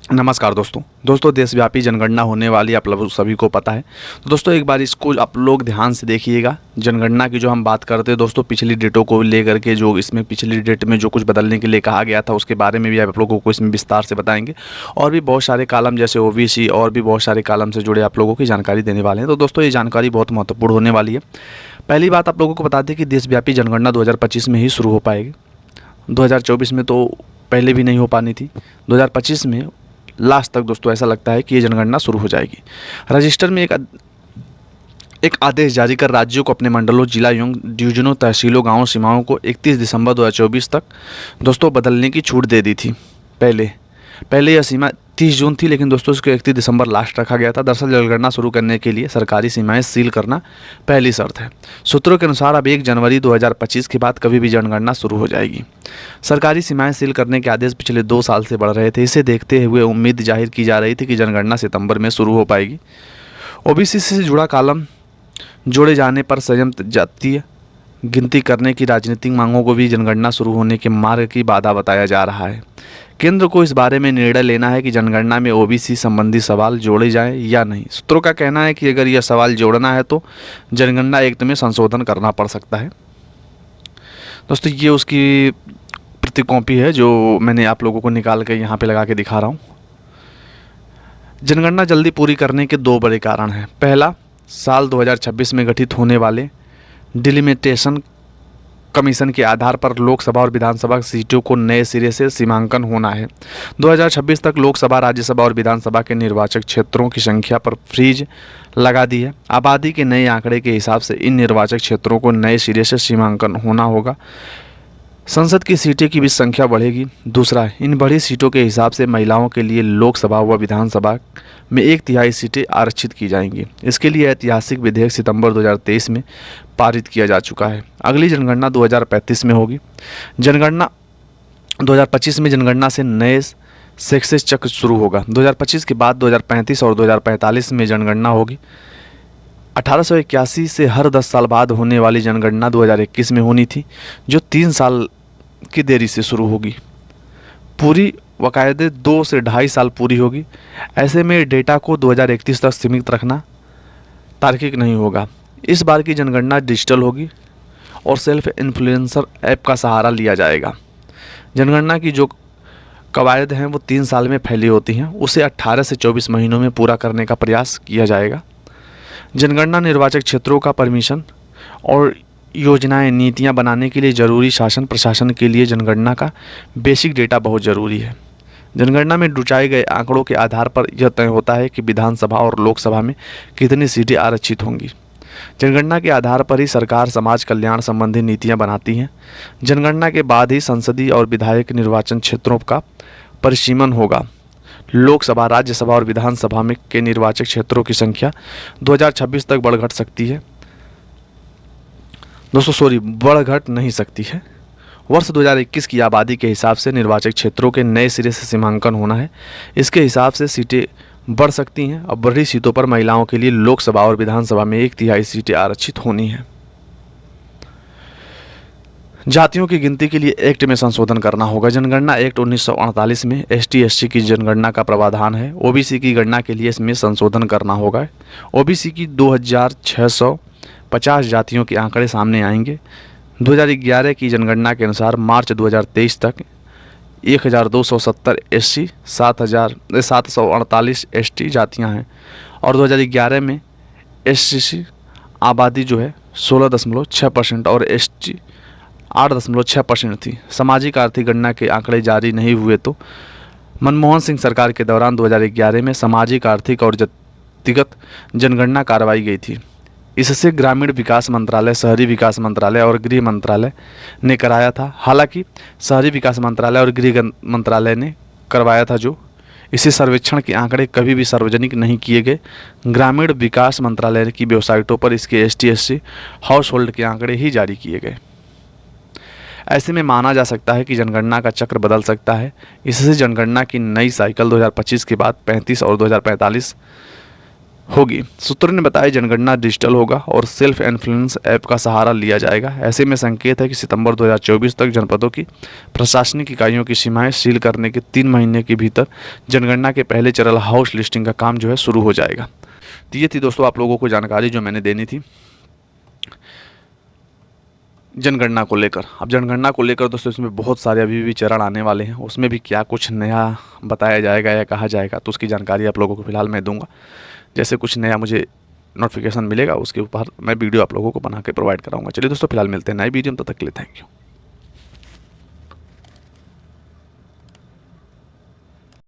नमस्कार दोस्तों देशव्यापी जनगणना होने वाली आप लोग सभी को पता है। तो दोस्तों एक बार इसको आप लोग ध्यान से देखिएगा। जनगणना की जो हम बात करते हैं दोस्तों, पिछली डेटों को लेकर के जो इसमें पिछली डेट में जो कुछ बदलने के लिए कहा गया था उसके बारे में भी आप लोगों को इसमें विस्तार से बताएंगे। और भी बहुत सारे कॉलम जैसे ओबीसी और भी बहुत सारे कॉलम से जुड़े आप लोगों की जानकारी देने वाले हैं। तो दोस्तों ये जानकारी बहुत महत्वपूर्ण होने वाली है। पहली बात आप लोगों को बता दें कि देशव्यापी जनगणना 2025 में ही शुरू हो पाएगी। 2024 में तो पहले भी नहीं हो पानी थी। 2025 में लास्ट तक दोस्तों ऐसा लगता है कि ये जनगणना शुरू हो जाएगी। रजिस्टर में एक आदेश जारी कर राज्यों को अपने मंडलों, जिला एवं डिवीजनों, तहसीलों, गांवों, सीमाओं को 31 दिसंबर 2024 तक दोस्तों बदलने की छूट दे दी थी। पहले यह सीमा 30 जून थी, लेकिन दोस्तों इसको 31 दिसंबर लास्ट रखा गया था। दरअसल जनगणना शुरू करने के लिए सरकारी सीमाएं सील करना पहली शर्त है। सूत्रों के अनुसार अब 1 जनवरी 2025 के बाद कभी भी जनगणना शुरू हो जाएगी। सरकारी सीमाएं सील करने के आदेश पिछले 2 साल से बढ़ रहे थे। इसे देखते हुए उम्मीद जाहिर की जा रही थी कि जनगणना सितंबर में शुरू हो पाएगी। ओबीसी से जुड़ा कॉलम जोड़े जाने पर संयम जातीय गिनती करने की राजनीतिक मांगों को भी जनगणना शुरू होने के मार्ग की बाधा बताया जा रहा है। केंद्र को इस बारे में निर्णय लेना है कि जनगणना में ओबीसी संबंधी सवाल जोड़े जाएं या नहीं। सूत्रों का कहना है कि अगर यह सवाल जोड़ना है तो जनगणना एक्ट में संशोधन करना पड़ सकता है। दोस्तों ये उसकी प्रति कॉपी है जो मैंने आप लोगों को निकाल के यहाँ पे लगा के दिखा रहा हूँ। जनगणना जल्दी पूरी करने के 2 बड़े कारण हैं। पहला, साल 2026 में गठित होने वाले डिलिमिटेशन कमीशन के आधार पर लोकसभा और विधानसभा सीटों को नए सिरे से सीमांकन होना है। 2026 तक लोकसभा, राज्यसभा और विधानसभा के निर्वाचक क्षेत्रों की संख्या पर फ्रीज लगा दी है। आबादी के नए आंकड़े के हिसाब से इन निर्वाचक क्षेत्रों को नए सिरे से सीमांकन होना होगा। संसद की सीटें की भी संख्या बढ़ेगी। दूसरा, इन बड़ी सीटों के हिसाब से महिलाओं के लिए लोकसभा व विधानसभा में 1/3 सीटें आरक्षित की जाएंगी। इसके लिए ऐतिहासिक विधेयक सितंबर 2023 में पारित किया जा चुका है। अगली जनगणना 2035 में होगी। जनगणना 2025 में जनगणना से नए सेक्सेस चक्र शुरू होगा। 2025 के बाद 2035 और 2045 में जनगणना होगी। 1881 से हर 10 साल बाद होने वाली जनगणना 2021 में होनी थी, जो 3 साल की देरी से शुरू होगी। पूरी बाकायदे 2 से 2.5 साल पूरी होगी। ऐसे में डेटा को 2031 तक सीमित रखना तार्किक नहीं होगा। इस बार की जनगणना डिजिटल होगी और सेल्फ इन्फ्लुएंसर ऐप का सहारा लिया जाएगा। जनगणना की जो कवायद हैं वो 3 साल में फैली होती हैं, उसे 18 से 24 महीनों में पूरा करने का प्रयास किया जाएगा। जनगणना निर्वाचक क्षेत्रों का परमिशन और योजनाएं, नीतियां बनाने के लिए जरूरी शासन प्रशासन के लिए जनगणना का बेसिक डेटा बहुत ज़रूरी है। जनगणना में जुटाए गए आंकड़ों के आधार पर यह तय होता है कि विधानसभा और लोकसभा में कितनी सीटें आरक्षित होंगी। जनगणना के आधार पर ही सरकार समाज कल्याण संबंधी नीतियां बनाती हैं। जनगणना के बाद ही संसदीय और विधायक निर्वाचन क्षेत्रों का परिसीमन होगा। लोकसभा, राज्यसभा और विधानसभा में के निर्वाचक क्षेत्रों की संख्या 2026 तक बढ़ घट सकती है। बढ़ घट नहीं सकती है। वर्ष 2021 की आबादी के हिसाब से निर्वाचक क्षेत्रों के नए सिरे से सीमांकन होना है। इसके हिसाब से सीटें बढ़ सकती हैं। अब बड़ी सीटों पर महिलाओं के लिए लोकसभा और विधानसभा में 1/3 सीटें आरक्षित होनी हैं। जातियों की गिनती के लिए एक्ट में संशोधन करना होगा। जनगणना एक्ट 1948 में ST/SC की जनगणना का प्रावधान है। ओबीसी की गणना के लिए इसमें संशोधन करना होगा। ओबीसी की 2650 जातियों के आंकड़े सामने आएंगे। 2011 की जनगणना के अनुसार मार्च 2023 तक 1270 SC, 748 ST जातियाँ हैं और 2011 में SC आबादी जो है 16.6% और ST 8.6% थी। सामाजिक आर्थिक गणना के आंकड़े जारी नहीं हुए तो मनमोहन सिंह सरकार के दौरान 2011 में सामाजिक, आर्थिक और जातिगत जनगणना करवाई गई थी। इससे ग्रामीण विकास मंत्रालय, शहरी विकास मंत्रालय और गृह मंत्रालय ने कराया था। हालांकि शहरी विकास मंत्रालय और गृह मंत्रालय ने करवाया था जो इसी सर्वेक्षण के आंकड़े कभी भी सार्वजनिक नहीं किए गए। ग्रामीण विकास मंत्रालय की वेबसाइटों पर इसके ST/SC हाउस होल्ड के आंकड़े ही जारी किए गए। ऐसे में माना जा सकता है कि जनगणना का चक्र बदल सकता है। इससे जनगणना की नई साइकिल 2025 के बाद 35 और 2045 होगी। सूत्रों ने बताया जनगणना डिजिटल होगा और सेल्फ इन्फ्लुएंस ऐप का सहारा लिया जाएगा। ऐसे में संकेत है कि सितंबर 2024 तक जनपदों की प्रशासनिक इकाइयों की सीमाएं सील करने के 3 महीने के भीतर जनगणना के पहले चरण हाउस लिस्टिंग का काम जो है शुरू हो जाएगा। तो ये थी दोस्तों आप लोगों को जानकारी जो मैंने देनी थी जनगणना को लेकर। अब जनगणना को लेकर दोस्तों इसमें बहुत सारे अभी भी चरण आने वाले हैं, उसमें भी क्या कुछ नया बताया जाएगा या कहा जाएगा तो उसकी जानकारी आप लोगों को फिलहाल मैं दूंगा। जैसे कुछ नया मुझे नोटिफिकेशन मिलेगा उसके ऊपर मैं वीडियो आप लोगों को बना के प्रोवाइड कराऊंगा। चलिए दोस्तों फिलहाल मिलते हैं नई वीडियो में, तब तक के लिए थैंक यू।